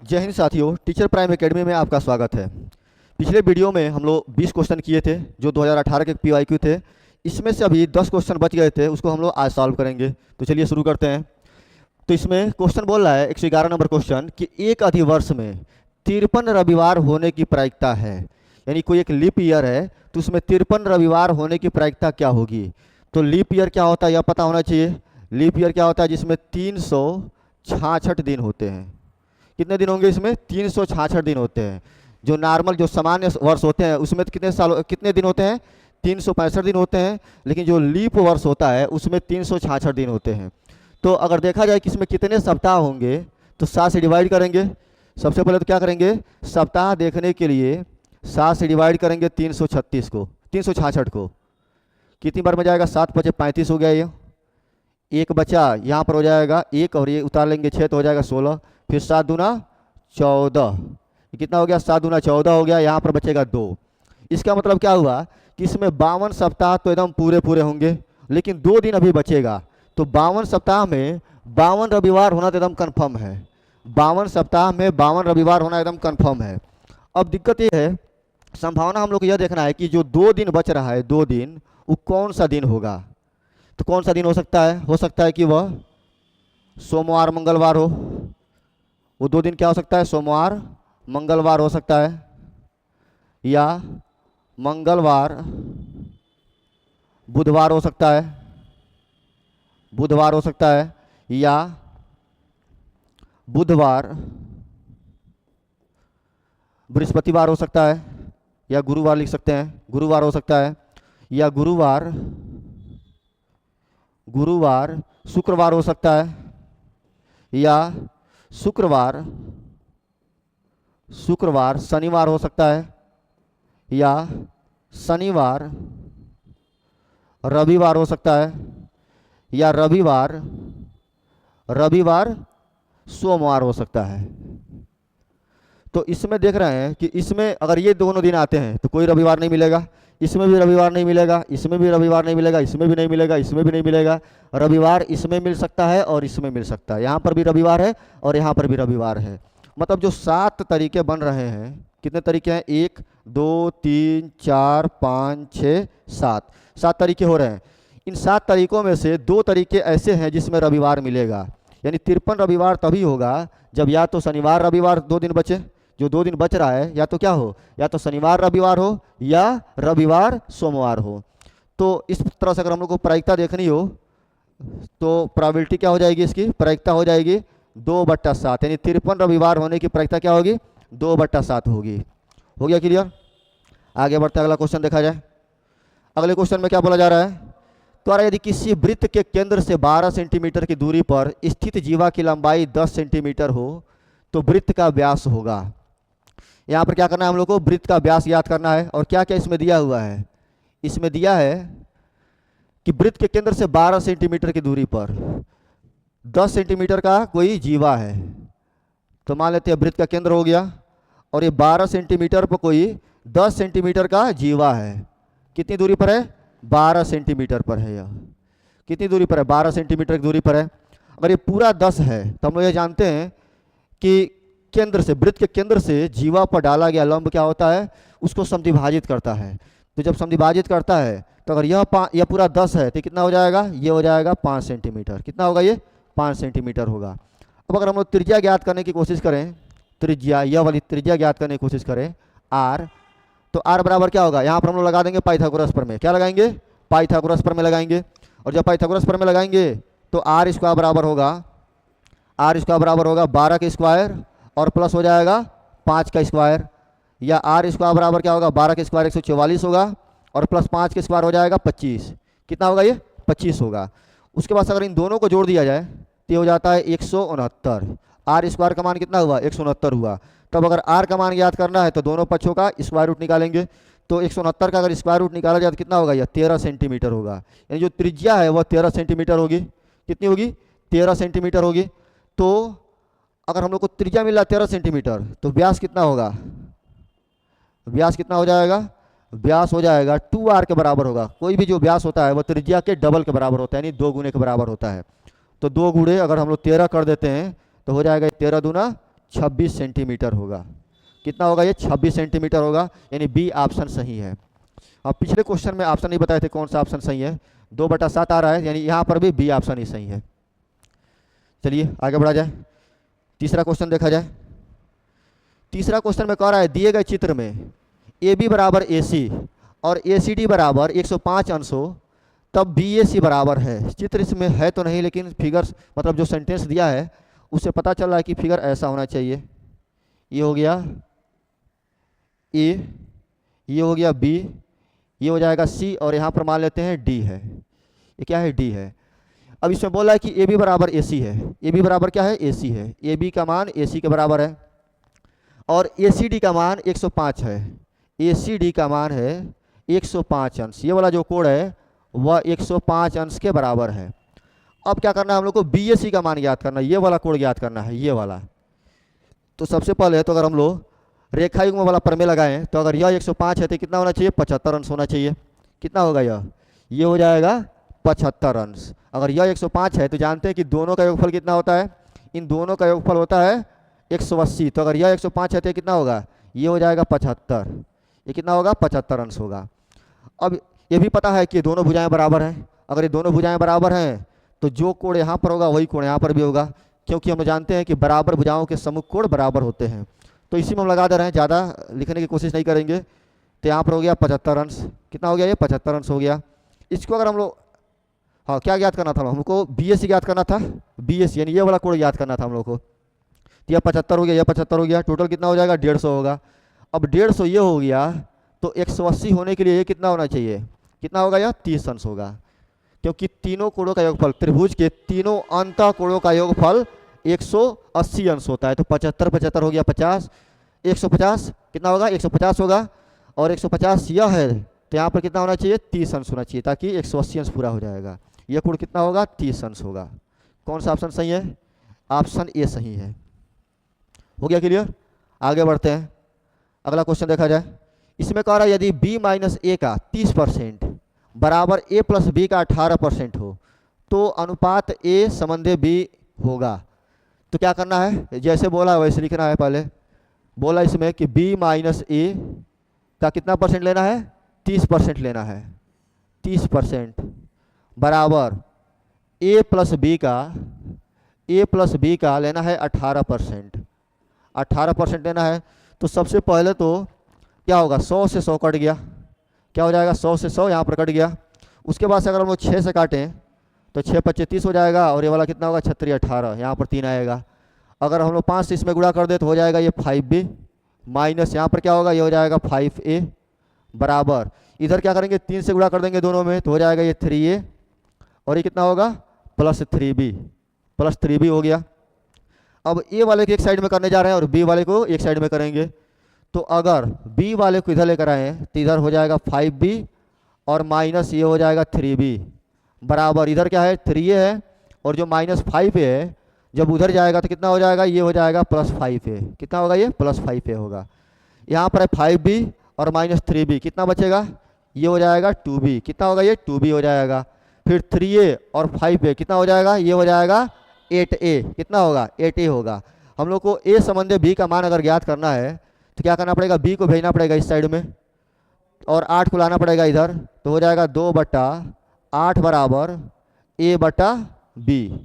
जय हिंद साथियों, teacher prime academy में आपका स्वागत है। पिछले वीडियो में हम लोग 20 क्वेश्चन किए थे जो 2018 के पीवाईक्यू थे। इसमें से अभी 10 क्वेश्चन बच गए थे, उसको हम लोग आज सॉल्व करेंगे। तो चलिए शुरू करते हैं। तो इसमें क्वेश्चन बोल रहा है 111 नंबर क्वेश्चन कि एक अधिवर्ष में 53 रविवार होने की प्रायिकता है। यानी कोई एक लीप ईयर है तो उसमें 53 रविवार होने की प्रायिकता क्या होगी। तो लीप ईयर क्या होता है यह पता होना चाहिए। लीप ईयर क्या होता है जिसमें 366 दिन होते हैं। कितने दिन होंगे इसमें? 366 दिन होते हैं। जो नॉर्मल जो सामान्य वर्ष होते हैं उसमें कितने दिन होते हैं? 365 दिन होते हैं। लेकिन जो लीप वर्ष होता है उसमें 366 दिन होते हैं। तो अगर देखा जाए कि इसमें कितने सप्ताह होंगे तो 7 से डिवाइड करेंगे। सबसे पहले तो क्या करेंगे, सप्ताह देखने के लिए 7 से डिवाइड करेंगे 366 को। कितनी बार में जाएगा? 7 × 5 = 35 हो गया। ये एक बचा, यहाँ पर हो जाएगा 1 और ये उतार लेंगे 6 तो हो जाएगा 16। फिर 7 दूना 14, कितना हो गया? 7 दूना 14 हो गया। यहाँ पर बचेगा 2। इसका मतलब क्या हुआ कि इसमें 52 सप्ताह तो एकदम पूरे होंगे, लेकिन 2 दिन अभी बचेगा। तो 52 सप्ताह में 52 रविवार होना तो एकदम कन्फर्म है। 52 सप्ताह में 52 रविवार होना एकदम कन्फर्म है। अब दिक्कत ये है, संभावना हम लोग को यह देखना है कि जो 2 दिन बच रहा है, 2 दिन, वो कौन सा दिन होगा। तो कौन सा दिन हो सकता है? हो सकता है कि वह सोमवार मंगलवार हो। वो 2 दिन क्या हो सकता है? सोमवार मंगलवार हो सकता है, या मंगलवार बुधवार हो सकता है, बुधवार हो सकता है, या बुधवार बृहस्पतिवार हो सकता है, या गुरुवार लिख सकते हैं, गुरुवार हो सकता है, या गुरुवार शुक्रवार हो सकता है, या शुक्रवार शनिवार हो सकता है, या शनिवार रविवार हो सकता है, या रविवार सोमवार हो सकता है। तो इसमें देख रहे हैं कि इसमें अगर ये दोनों दिन आते हैं तो कोई रविवार नहीं मिलेगा, इसमें भी रविवार नहीं मिलेगा, इसमें भी रविवार नहीं मिलेगा, इसमें भी नहीं मिलेगा, इसमें भी नहीं मिलेगा। रविवार इसमें मिल सकता है और इसमें मिल सकता है। यहाँ पर भी रविवार है और यहाँ पर भी रविवार है। मतलब जो 7 तरीके बन रहे हैं, कितने तरीके हैं? 1 2 3 4 5 6 7 तरीके हो रहे हैं। इन 7 तरीकों में से 2 तरीके ऐसे हैं जिसमें रविवार मिलेगा। यानी 53 रविवार तभी होगा जब या तो शनिवार रविवार 2 दिन बचे, जो 2 दिन बच रहा है, या तो क्या हो, या तो शनिवार रविवार हो या रविवार सोमवार हो। तो इस तरह से अगर हम लोग को प्रायिकता देखनी हो तो प्रोबेबिलिटी क्या हो जाएगी? इसकी प्रायिकता हो जाएगी 2/7। यानी 53 रविवार होने की प्रायिकता क्या होगी? 2/7 होगी। हो गया क्लियर? आगे बढ़ते अगला क्वेश्चन देखा जाए। अगले क्वेश्चन में क्या बोला जा रहा है? द्वारा यदि किसी वृत्त के केंद्र से 12 सेंटीमीटर की दूरी पर स्थित जीवा की लंबाई 10 सेंटीमीटर हो तो वृत्त का व्यास होगा। यहाँ पर क्या करना है हम लोग को? वृत्त का व्यास याद करना है। और क्या क्या इसमें दिया हुआ है? इसमें दिया है कि वृत्त के केंद्र से 12 सेंटीमीटर की दूरी पर 10 सेंटीमीटर का कोई जीवा है। तो मान लेते हैं वृत्त का केंद्र हो गया और ये 12 सेंटीमीटर पर कोई 10 सेंटीमीटर का जीवा है। कितनी दूरी पर है? 12 सेंटीमीटर पर है। यह कितनी दूरी पर है? 12 सेंटीमीटर की दूरी पर है। अगर ये पूरा 10 है तो हम लोग ये जानते हैं कि केंद्र से, वृत्त के केंद्र से जीवा पर डाला गया लंब क्या होता है? उसको समद्विभाजित करता है। तो जब समद्विभाजित करता है तो अगर यह पूरा 10 है तो कितना हो जाएगा? ये हो जाएगा 5 सेंटीमीटर। कितना होगा? ये 5 सेंटीमीटर होगा। अब अगर हम लोग त्रिज्या ज्ञात करने की कोशिश करें, त्रिज्या, यह वाली त्रिज्या ज्ञात करने की कोशिश करें r, तो r बराबर क्या होगा? यहाँ पर हम लोग लगा देंगे पाइथागोरस प्रमेय। क्या लगाएंगे? पाइथागोरस प्रमेय लगाएंगे। और जब पाइथागोरस प्रमेय लगाएंगे तो r² बराबर होगा 12 का स्क्वायर और प्लस हो जाएगा 5 का स्क्वायर, या r² बराबर क्या होगा? 12 का स्क्वायर 144 होगा और प्लस 5 का स्क्वायर हो जाएगा 25। कितना होगा? ये 25 होगा। उसके बाद अगर इन दोनों को जोड़ दिया जाए तो हो जाता है 169। r² का मान कितना हुआ? 169 हुआ। तब अगर r का मान याद करना है तो दोनों पक्षों का स्क्वायर रूट निकालेंगे। तो 169 का अगर स्क्वायर रूट निकाला जाए तो कितना होगा? यह 13 सेंटीमीटर होगा। यानी जो त्रिज्या है वह 13 सेंटीमीटर होगी। कितनी होगी? 13 सेंटीमीटर होगी। तो अगर हम लोग को त्रिज्या मिला 13 सेंटीमीटर तो व्यास कितना होगा? व्यास कितना हो जाएगा? व्यास हो जाएगा 2r के बराबर होगा। कोई भी जो व्यास होता है वह त्रिज्या के डबल के बराबर होता है, यानी 2 गुने के बराबर होता है। तो 2 गुणे अगर हम लोग 13 कर देते हैं तो हो जाएगा 13 दूना 26 सेंटीमीटर होगा। कितना होगा ये? 26 सेंटीमीटर होगा, यानी बी ऑप्शन सही है। अब पिछले क्वेश्चन में ऑप्शन नहीं बताए थे कौन सा ऑप्शन सही है, 2/7 आ रहा है, यानी यहाँ पर भी बी ऑप्शन ही सही है। चलिए आगे बढ़ा जाए, तीसरा क्वेश्चन देखा जाए। तीसरा क्वेश्चन में कह रहा है दिए गए चित्र में ए बी बराबर ए सी और ए सी डी बराबर 105 अंश हो, तब बी ए सी बराबर है। चित्र इसमें है तो नहीं, लेकिन फिगर्स मतलब जो सेंटेंस दिया है उससे पता चल रहा है कि फिगर ऐसा होना चाहिए। ये हो गया ए, ये हो गया बी, ये हो जाएगा सी, और यहाँ पर मान लेते हैं डी है। ये क्या है? डी है। अब इसमें बोला है कि ए बी बराबर ए सी है। ए बी बराबर क्या है? ए सी है। ए बी का मान ए सी के बराबर है, और ए सी डी का मान 105 है। ए सी डी का मान है 105 अंश। ये वाला जो कोण है वह 105 अंश के बराबर है। अब क्या करना है हम लोग को? बी ए सी का मान ज्ञात करना है, ये वाला कोण ज्ञात करना है, ये वाला। तो सबसे पहले तो अगर हम लोग रेखा युग्म वाला प्रमेय लगाएं तो अगर यह 105 है तो कितना होना चाहिए? 75 अंश होना चाहिए। कितना होगा यह? ये हो जाएगा 75 अंश। अगर यह 105 है तो जानते हैं कि दोनों का योगफल कितना होता है? इन दोनों का योगफल होता है 180। तो अगर यह 105 है तो कितना होगा? ये हो जाएगा 75। ये कितना होगा? 75 अंश होगा। अब ये भी पता है कि दोनों भुजाएं बराबर हैं। अगर ये दोनों भुजाएं बराबर हैं तो जो कोण यहाँ पर होगा वही कोण यहाँ पर भी होगा, क्योंकि हम जानते हैं कि बराबर भुजाओं के सम्मुख कोण बराबर होते हैं। तो इसी में हम लगा दे रहे हैं, ज़्यादा लिखने की कोशिश नहीं करेंगे। तो यहाँ पर हो गया 75 अंश। कितना हो गया? ये 75 अंश हो गया। इसको अगर हम लोग, हाँ क्या ज्ञात करना था हमको? बी ए सी ज्ञात करना था। बी ए सी यानी ये वाला कोण ज्ञात करना था हम लोग को। तो यह 75 हो गया, यह 75 हो गया, टोटल कितना हो जाएगा? 150 होगा। अब 150 ये हो गया, तो 180 होने के लिए ये कितना होना चाहिए? कितना होगा? यह 30 अंश होगा, क्योंकि तीनों कोणों का योगफल, त्रिभुज के तीनों अंतः कोणों का योगफल 180 अंश होता है। तो 75 75 हो गया 50, 150 कितना होगा? 150 होगा, और 150 यह है तो यहाँ पर कितना होना चाहिए? 30 अंश होना चाहिए, ताकि 180 अंश पूरा हो जाएगा। यह कोण कितना होगा? 30 अंश होगा। कौन सा ऑप्शन सही है? ऑप्शन ए सही है। हो गया क्लियर? आगे बढ़ते हैं, अगला क्वेश्चन देखा जाए। इसमें कह रहा है यदि b माइनस ए का 30% बराबर a प्लस बी का 18% हो तो अनुपात a संबंधी b होगा। तो क्या करना है? जैसे बोला वैसे लिखना है। पहले बोला इसमें कि b माइनस ए का कितना परसेंट लेना है? 30% लेना है। 30% बराबर a प्लस बी का लेना है 18%। 18% लेना है। तो सबसे पहले तो क्या होगा? 100 से 100 कट गया। क्या हो जाएगा? 100 से 100 यहाँ पर कट गया। उसके बाद से अगर हम लोग 6 से काटें तो 6 5 30 हो जाएगा, और ये वाला कितना होगा? 36 18, यहाँ पर 3 आएगा। अगर हम लोग 5 से इसमें गुणा कर दे तो हो जाएगा ये 5b, माइनस यहाँ पर क्या होगा? ये हो जाएगा 5a, बराबर इधर क्या करेंगे? 3 से गुणा कर देंगे दोनों में तो हो जाएगा ये 3a, और ये कितना होगा? प्लस 3b हो गया। अब ए वाले को एक साइड में करने जा रहे हैं और बी वाले को एक साइड में करेंगे। तो अगर बी वाले को इधर लेकर आए तो इधर हो जाएगा 5b, और माइनस ये हो जाएगा 3b, बराबर इधर क्या है? 3a है, और जो माइनस 5a है जब उधर जाएगा तो कितना हो जाएगा? ये हो जाएगा प्लस 5a। कितना होगा? ये प्लस 5a होगा। यहाँ पर है 5b और माइनस 3b, कितना बचेगा? ये हो जाएगा 2b। कितना होगा? ये 2b हो जाएगा। फिर 3a और 5a कितना हो जाएगा? ये हो जाएगा 8a। कितना होगा? 8a होगा। हम लोग को a संबंधी b का मान अगर ज्ञात करना है तो क्या करना पड़ेगा? b को भेजना पड़ेगा इस साइड में, और 8 को लाना पड़ेगा इधर। तो हो जाएगा 2/8 बराबर a/b।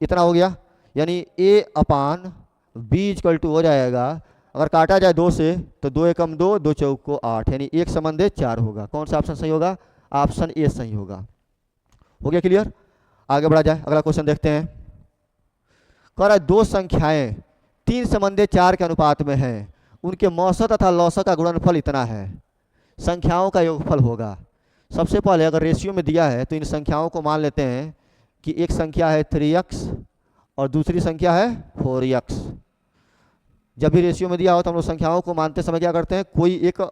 इतना हो गया, यानी a/b हो जाएगा, अगर काटा जाए 2 से तो 2 एकम 2, 2 चौक को 8, यानी 1 संबंधी 4 होगा। कौन सा ऑप्शन सही होगा? ऑप्शन ए सही होगा। हो गया क्लियर? आगे बढ़ा जाए, अगला क्वेश्चन देखते हैं। कह रहा है दो संख्याएं 3 संबंधी 4 के अनुपात में हैं, उनके मौसत तथा लौसत का गुणनफल इतना है, संख्याओं का योगफल होगा। सबसे पहले अगर रेशियो में दिया है तो इन संख्याओं को मान लेते हैं कि एक संख्या है 3x और दूसरी संख्या है 4x। जब भी रेशियो में दिया हो तो हम लोग संख्याओं को मानते समय क्या करते हैं? कोई एक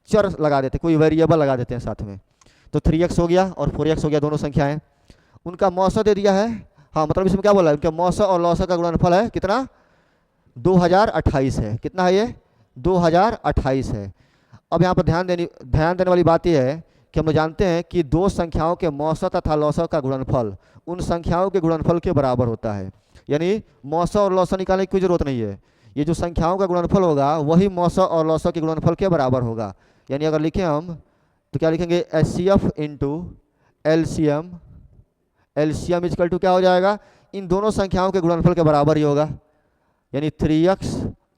चर लगा देते हैं, कोई वेरिएबल लगा देते हैं साथ में। तो 3x हो गया और 4x हो गया, दोनों संख्याएं। उनका मौसत दे दिया है, हाँ मतलब इसमें क्या बोला है? उनका मौसत और लौसत का गुणनफल है कितना? 2028 है। कितना है ये? 2028 है। अब यहाँ पर ध्यान देने वाली बात यह है कि हम जानते हैं कि दो संख्याओं के मौसत तथा लौसत का गुणनफल उन संख्याओं के गुणनफल के बराबर होता है। यानी मौसत और लौसत निकालने की कोई जरूरत नहीं है। ये जो संख्याओं का गुणनफल होगा वही मौसा और लौसा के गुणनफल के बराबर होगा। यानी अगर लिखें हम तो क्या लिखेंगे, HCF into LCM, LCM is equal to क्या हो जाएगा, इन दोनों संख्याओं के गुणनफल के बराबर ही होगा, यानी 3x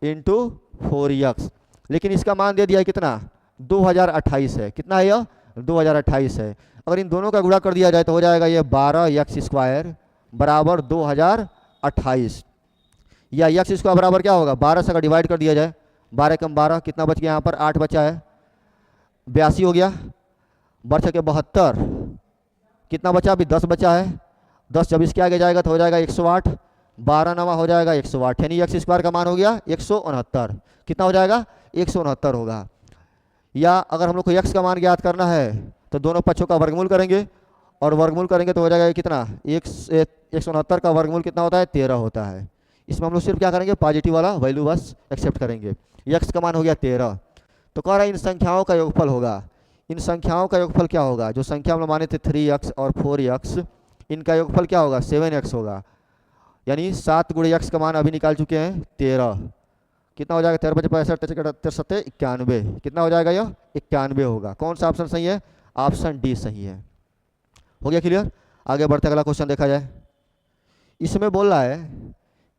इंटू 4x। लेकिन इसका मान दे दिया है कितना, 2028 है। कितना है यह, 2028 है। अगर इन दोनों का गुणा कर दिया जाए तो हो जाएगा ये 12x² बराबर 2028, या x² बराबर क्या होगा, 12 से अगर डिवाइड कर दिया जाए, 12 कम 12 कितना बच गया, यहाँ पर 8 बचा है, 82 हो गया, बढ़ के 72, कितना बचा, अभी 10 बचा है, 10 जब इसके आगे जाएगा तो हो जाएगा 108, 12 नवा हो जाएगा 108, यानी x² का मान हो गया 169। कितना हो जाएगा, 169 होगा। या अगर हम लोग को x का मान ज्ञात करना है तो दोनों पक्षों का वर्गमूल करेंगे, और वर्गमूल करेंगे तो हो जाएगा कितना, 169 का वर्गमूल कितना होता है, 13 होता है। इसमें हम लोग सिर्फ क्या करेंगे, पॉजिटिव वाला वैल्यू बस एक्सेप्ट करेंगे। x का मान हो गया 13। तो कह रहा है इन संख्याओं का योगफल होगा। इन संख्याओं का योगफल क्या होगा, जो संख्या हम लोग माने थे 3x और 4x, इनका योगफल क्या होगा, 7x होगा। यानी 7 गुणे x का मान अभी निकाल चुके हैं 13। कितना हो जाएगा, 13 बचे 65 सत्ते 91, कितना हो जाएगा, यह 91 होगा। कौन सा ऑप्शन सही है, ऑप्शन डी सही है। हो गया क्लियर। आगे बढ़ते अगला क्वेश्चन देखा जाए। इसमें बोल रहा है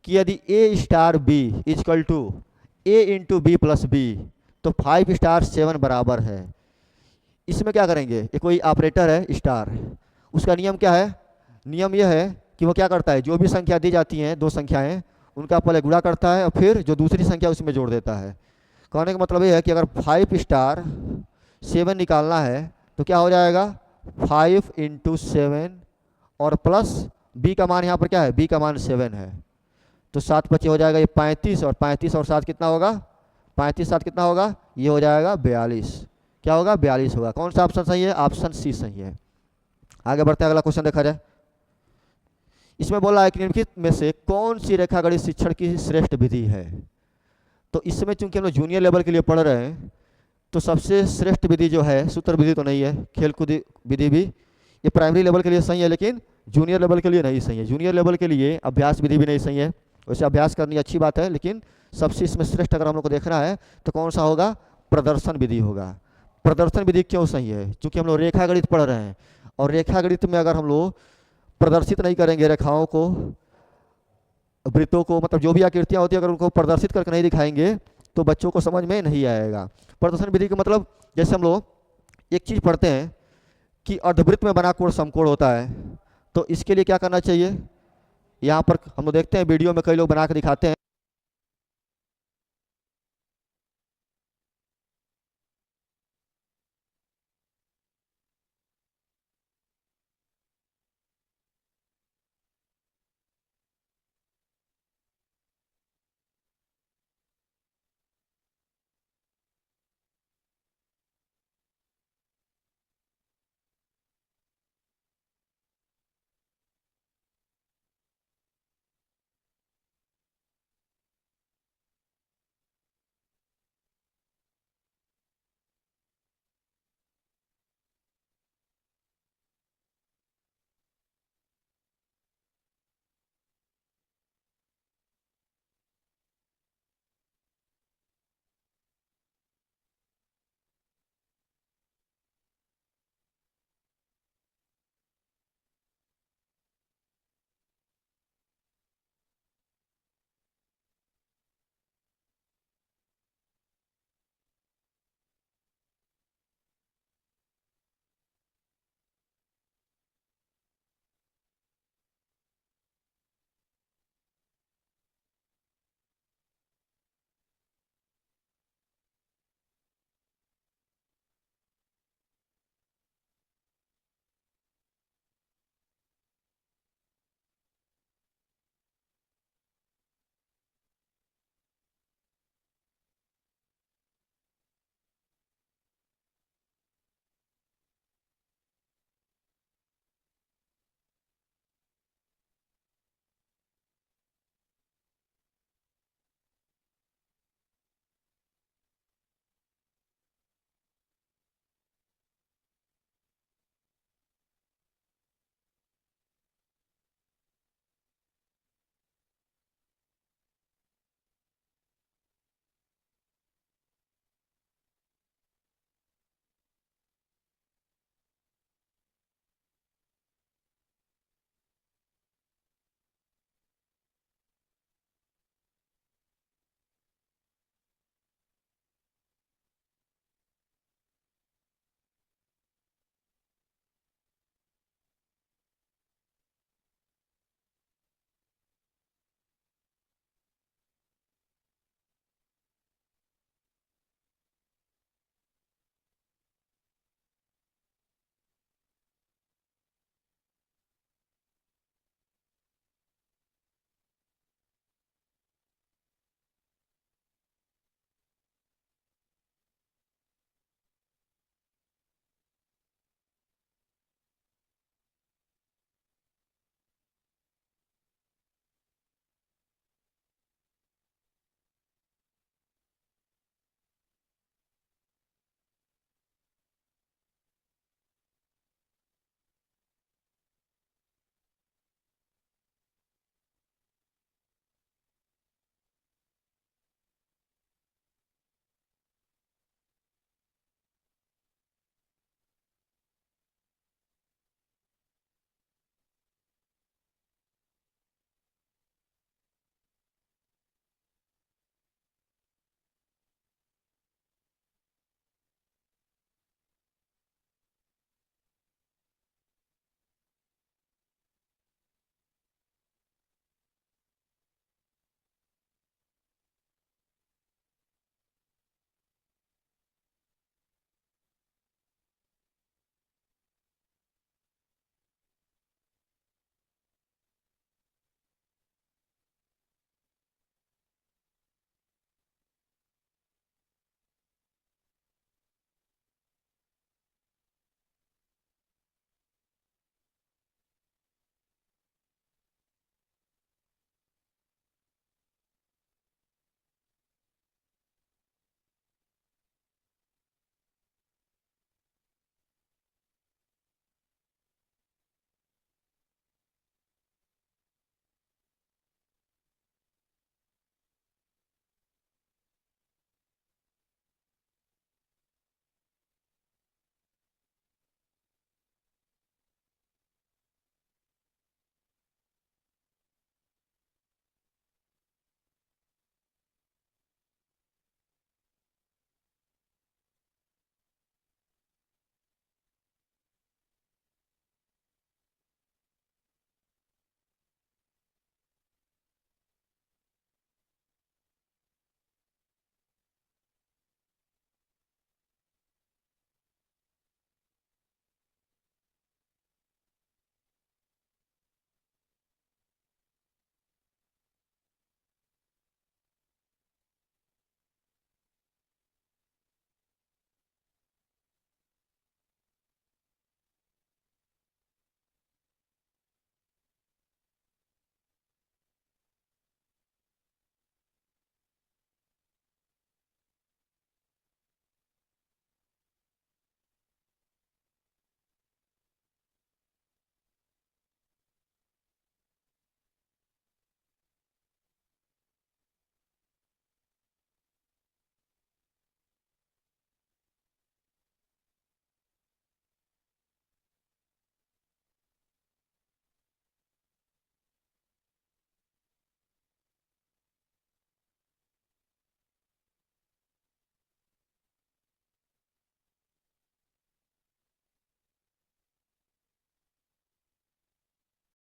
कि यदि A*B is equal to A into B plus B तो 5*7 बराबर है। इसमें क्या करेंगे, ये कोई ऑपरेटर है स्टार, उसका नियम क्या है, नियम यह है कि वो क्या करता है, जो भी संख्या दी जाती हैं, दो संख्याएं, उनका पहले गुणा करता है और फिर जो दूसरी संख्या उसमें जोड़ देता है। कहने का मतलब ये है कि अगर 5*7 निकालना है तो क्या हो जाएगा, 5 इंटू 7 और प्लस B का मान यहाँ पर क्या है, B का मान 7 है, तो 7 बचे हो जाएगा ये 35, और 35 और 7 कितना होगा, 35 7 कितना होगा, ये हो जाएगा 42। क्या होगा, 42 होगा। कौन सा ऑप्शन सही है, ऑप्शन सी सही है। आगे बढ़ते हैं, अगला क्वेश्चन देखा जाए। इसमें बोला है कि निम्नलिखित में से कौन सी रेखागणित शिक्षण की श्रेष्ठ विधि है। तो इसमें चूंकि हम लोग जूनियर लेवल के लिए पढ़ रहे हैं तो सबसे श्रेष्ठ विधि जो है, सूत्र विधि तो नहीं है, खेलकूद विधि भी, ये प्राइमरी लेवल के लिए सही है लेकिन जूनियर लेवल के लिए नहीं सही है। जूनियर लेवल के लिए अभ्यास विधि भी नहीं सही है। वैसे अभ्यास करनी अच्छी बात है, लेकिन सबसे इसमें श्रेष्ठ अगर हम लोग को देखना है तो कौन सा होगा, प्रदर्शन विधि होगा। प्रदर्शन विधि क्यों सही है, क्योंकि हम लोग रेखागणित पढ़ रहे हैं, और रेखागणित में अगर हम लोग प्रदर्शित नहीं करेंगे रेखाओं को, वृत्तों को, मतलब जो भी आकृतियां होती है, अगर उनको प्रदर्शित करके नहीं दिखाएंगे तो बच्चों को समझ में नहीं आएगा। प्रदर्शन विधि का मतलब, जैसे हम लोग एक चीज़ पढ़ते हैं कि अर्धवृत्त में बना कोण समकोण होता है, तो इसके लिए क्या करना चाहिए, यहाँ पर हम लोग देखते हैं वीडियो में कई लोग बना के दिखाते हैं।